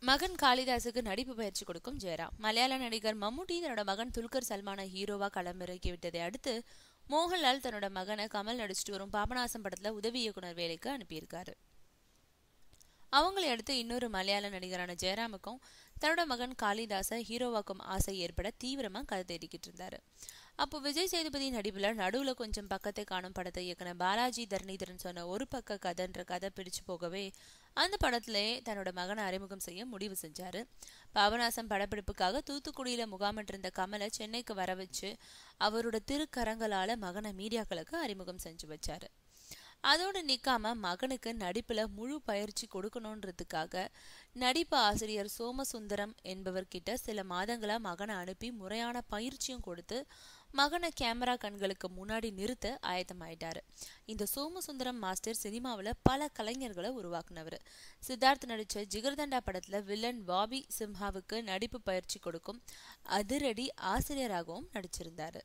மகன் காளிதாசுக்கு நடிப்பு பயிற்சி கொடுக்கும் ஜெயராம். மலையாள நடிகர் மம்முட்டி தன்னோட மகன் துல்கர் சல்மான ஹீரோவா களமிறக்கி விட்டதை அடுத்து மோகன்லால் தன்னோட மகனை கமல் நடிச்சிட்டு வரும் பாபநாசம் படத்துல உதவி இயக்குனர் வேலைக்கு அனுப்பியிருக்காரு. அவங்களை அடுத்து இன்னொரு மலையாள நடிகரான ஜெயராமுக்கும் தன்னோட மகன் காளிதாச ஹீரோவாக்கும் ஆசை ஏற்பட தீவிரமா கதை தேடிக்கிட்டு இருந்தாரு. அப்போ விஜய் சேதுபதி நடிப்புல நடுவுல கொஞ்சம் பக்கத்தை காணும் படத்தை இயக்குன பாலாஜி தரணிதரன் சொன்ன ஒரு பக்க கதைன்ற கதை பிடிச்சு போகவே அந்த படத்திலேயே தன்னோட மகனை அறிமுகம் செய்ய முடிவு செஞ்சாரு. பாபநாசம் படப்பிடிப்புக்காக தூத்துக்குடியில முகாமிட்டிருந்த கமலை சென்னைக்கு வர வச்சு அவரோட திருக்கரங்களால மகனை மீடியாக்களுக்கு அறிமுகம் செஞ்சு வச்சாரு. அதோடு நிக்காம மகனுக்கு நடிப்புல முழு பயிற்சி கொடுக்கணுன்றதுக்காக நடிப்பு ஆசிரியர் சோமசுந்தரம் என்பவர்கிட்ட சில மாதங்களா மகனை அனுப்பி முறையான பயிற்சியும் கொடுத்து மகனை கேமரா கண்களுக்கு முன்னாடி நிறுத்த ஆயத்தமாயிட்டாரு. இந்த சோமசுந்தரம் மாஸ்டர் சினிமாவில் பல கலைஞர்களை உருவாக்குனவர். சித்தார்த் நடிச்ச ஜிகர்தண்டா படத்துல வில்லன் பாபி சிம்ஹாவுக்கு நடிப்பு பயிற்சி கொடுக்கும் அதிரடி ஆசிரியராகவும் நடிச்சிருந்தாரு.